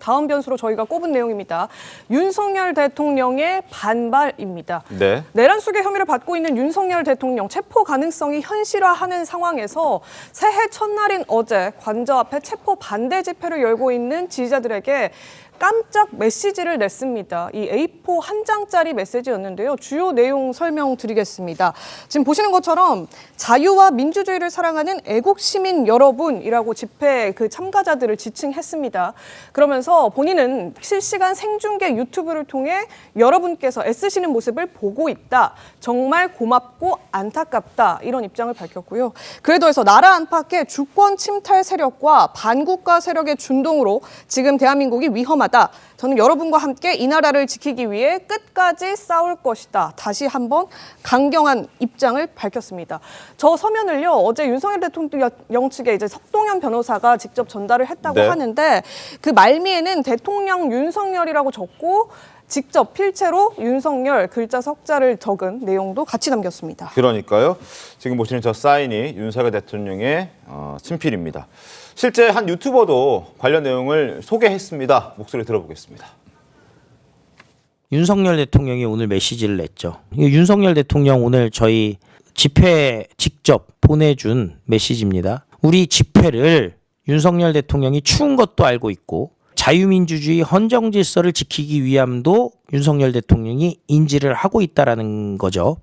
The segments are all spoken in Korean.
다음 변수로 저희가 꼽은 내용입니다. 윤석열 대통령의 반발입니다. 네. 내란 수계 혐의를 받고 있는 윤석열 대통령 체포 가능성이 현실화하는 상황에서 새해 첫날인 어제 관저 앞에 체포 반대 집회를 열고 있는 지지자들에게 깜짝 메시지를 냈습니다. 이 A4 한 장짜리 메시지였는데요. 주요 내용 설명드리겠습니다. 지금 보시는 것처럼 자유와 민주주의를 사랑하는 애국 시민 여러분이라고 집회 그 참가자들을 지칭했습니다. 그러면서 본인은 실시간 생중계 유튜브를 통해 여러분께서 애쓰시는 모습을 보고 있다. 정말 고맙고 안타깝다. 이런 입장을 밝혔고요. 그에 더해서 나라 안팎의 주권 침탈 세력과 반국가 세력의 준동으로 지금 대한민국이 위험하다. 저는 여러분과 함께 이 나라를 지키기 위해 끝까지 싸울 것이다. 다시 한번 강경한 입장을 밝혔습니다. 저 서면을요, 어제 윤석열 대통령 측에 이제 석동현 변호사가 직접 전달을 했다고 네. 하는데 그 말미에는 대통령 윤석열이라고 적고 직접 필체로 윤석열 글자 석자를 적은 내용도 같이 담겼습니다. 그러니까요. 지금 보시는 저 사인이 윤석열 대통령의 친필입니다. 실제 한 유튜버도 관련 내용을 소개했습니다. 목소리 들어보겠습니다. 윤석열 대통령이 오늘 메시지를 냈죠. 윤석열 대통령 오늘 저희 집회 직접 보내준 메시지입니다. 우리 집회를 윤석열 대통령이 추운 것도 알고 있고 자유민주주의 헌정 질서를 지키기 위함도 윤석열 대통령이 인지를 하고 있다라는 거죠.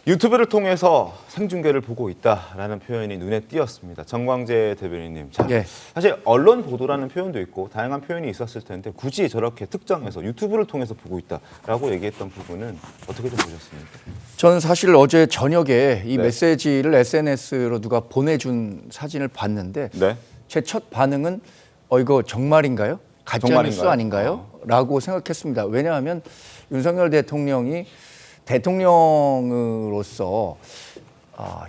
유튜브를 통해서 생중계를 보고 있다라는 표현이 눈에 띄었습니다. 정광재 대변인님, 자, 예. 사실 언론 보도라는 표현도 있고 다양한 표현이 있었을 텐데 굳이 저렇게 특정해서 유튜브를 통해서 보고 있다라고 얘기했던 부분은 어떻게 좀 보셨습니까? 저는 사실 어제 저녁에 이 네. 메시지를 SNS로 누가 보내준 사진을 봤는데 네. 제 첫 반응은 이거 정말인가요? 가짜뉴스 아닌가요? 라고 생각했습니다. 왜냐하면 윤석열 대통령이 대통령으로서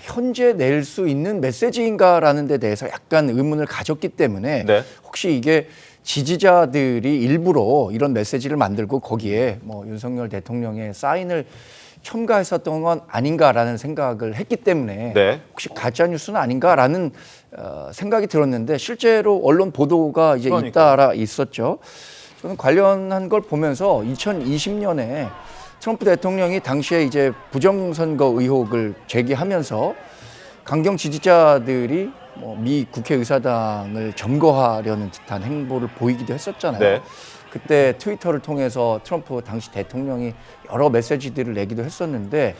현재 낼 수 있는 메시지인가라는 데 대해서 약간 의문을 가졌기 때문에 네. 혹시 이게 지지자들이 일부러 이런 메시지를 만들고 거기에 뭐 윤석열 대통령의 사인을 첨가했었던 건 아닌가라는 생각을 했기 때문에 네. 혹시 가짜 뉴스는 아닌가라는 생각이 들었는데 실제로 언론 보도가 이제 잇따라 있었죠. 저는 관련한 걸 보면서 2020년에 트럼프 대통령이 당시에 이제 부정선거 의혹을 제기하면서 강경 지지자들이 미 국회의사당을 점거하려는 듯한 행보를 보이기도 했었잖아요. 네. 그때 트위터를 통해서 트럼프 당시 대통령이 여러 메시지들을 내기도 했었는데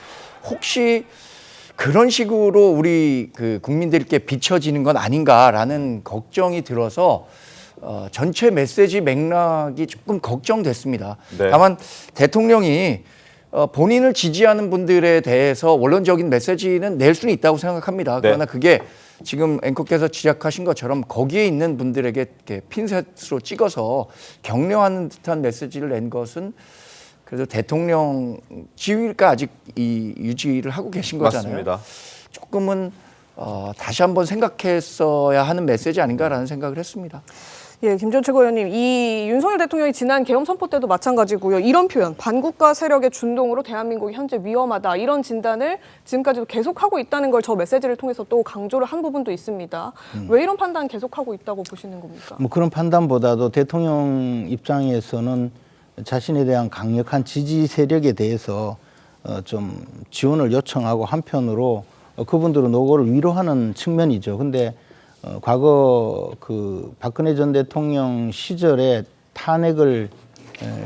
혹시 그런 식으로 우리 그 국민들께 비춰지는 건 아닌가라는 걱정이 들어서 전체 메시지 맥락이 조금 걱정됐습니다. 네. 다만 대통령이 본인을 지지하는 분들에 대해서 원론적인 메시지는 낼 수는 있다고 생각합니다. 그러나 그게 지금 앵커께서 지적하신 것처럼 거기에 있는 분들에게 이렇게 핀셋으로 찍어서 격려하는 듯한 메시지를 낸 것은 그래도 대통령 지위가 아직 유지를 하고 계신 거잖아요. 맞습니다. 조금은 다시 한번 생각했어야 하는 메시지 아닌가라는 생각을 했습니다. 예, 김전 최고위원님, 이 윤석열 대통령이 지난 계엄 선포 때도 마찬가지고요. 이런 표현, 반국가 세력의 준동으로 대한민국이 현재 위험하다. 이런 진단을 지금까지도 계속하고 있다는 걸 저 메시지를 통해서 또 강조를 한 부분도 있습니다. 왜 이런 판단 계속하고 있다고 보시는 겁니까? 뭐 그런 판단보다도 대통령 입장에서는 자신에 대한 강력한 지지 세력에 대해서 좀 지원을 요청하고 한편으로 그분들은 노고를 위로하는 측면이죠. 근데 과거 그 박근혜 전 대통령 시절에 탄핵을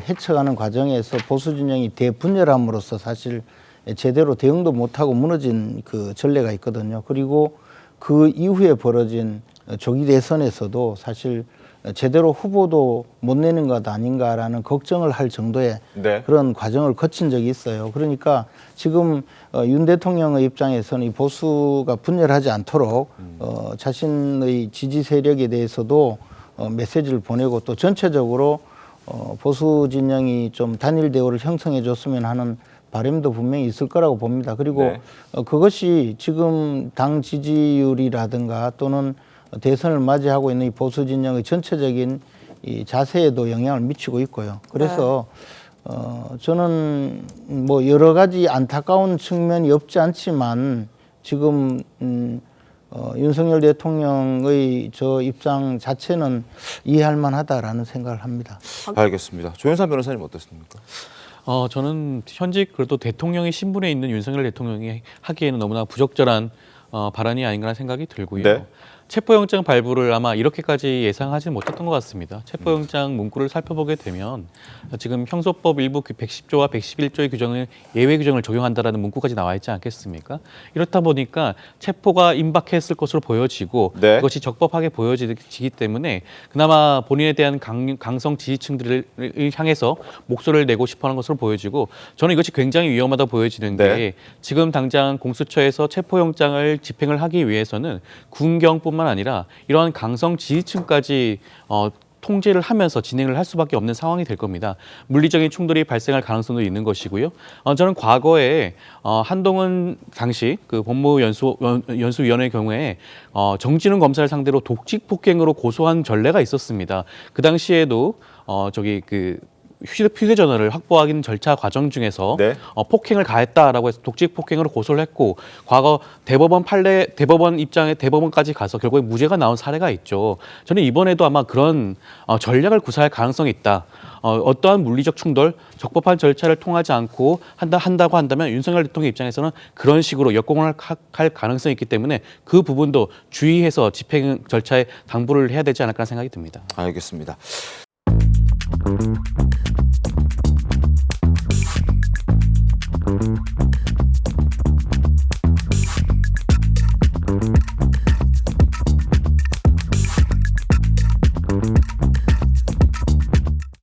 헤쳐가는 과정에서 보수 진영이 대분열함으로써 사실 제대로 대응도 못하고 무너진 그 전례가 있거든요. 그리고 그 이후에 벌어진 조기 대선에서도 사실 제대로 후보도 못 내는 것 아닌가라는 걱정을 할 정도의 그런 과정을 거친 적이 있어요. 그러니까 지금 윤 대통령의 입장에서는 이 보수가 분열하지 않도록 자신의 지지 세력에 대해서도 메시지를 보내고 또 전체적으로 보수 진영이 좀 단일 대우를 형성해 줬으면 하는 바람도 분명히 있을 거라고 봅니다. 그리고 그것이 지금 당 지지율이라든가 또는 대선을 맞이하고 있는 이 보수 진영의 전체적인 이 자세에도 영향을 미치고 있고요. 그래서 저는 뭐 여러 가지 안타까운 측면이 없지 않지만 지금 윤석열 대통령의 저 입장 자체는 이해할 만하다라는 생각을 합니다. 알겠습니다. 조현산 변호사님 어떻습니까? 저는 현직 그래도 대통령의 신분에 있는 윤석열 대통령이 하기에는 너무나 부적절한 발언이 아닌가 생각이 들고요. 네. 체포영장 발부를 아마 이렇게까지 예상하지 못했던 것 같습니다. 체포영장 문구를 살펴보게 되면 지금 형소법 일부 110조와 111조의 규정을 예외 규정을 적용한다라는 문구까지 나와 있지 않겠습니까? 이렇다 보니까 체포가 임박했을 것으로 보여지고 네. 그것이 적법하게 보여지기 때문에 그나마 본인에 대한 강성 지지층들을 향해서 목소리를 내고 싶어하는 것으로 보여지고 저는 이것이 굉장히 위험하다 보여지는 게 네. 지금 당장 공수처에서 체포영장을 집행을 하기 위해서는 군경뿐만 아니라 이러한 강성 지지층까지 통제를 하면서 진행을 할 수밖에 없는 상황이 될 겁니다. 물리적인 충돌이 발생할 가능성도 있는 것이고요. 저는 과거에 한동훈 당시 그 법무연수위원회의 경우에 정진웅 검사를 상대로 독직 폭행으로 고소한 전례가 있었습니다. 그 당시에도 휴대전화를 확보하기는 절차 과정 중에서 네. 폭행을 가했다라고 해서 독직 폭행으로 고소를 했고 과거 대법원 입장에 대법원까지 가서 결국에 무죄가 나온 사례가 있죠. 저는 이번에도 아마 그런 전략을 구사할 가능성이 있다. 어떠한 물리적 충돌, 적법한 절차를 통하지 않고 한다고 한다면 윤석열 대통령 입장에서는 그런 식으로 역공을 할 가능성이 있기 때문에 그 부분도 주의해서 집행 절차에 당부를 해야 되지 않을까 생각이 듭니다. 알겠습니다.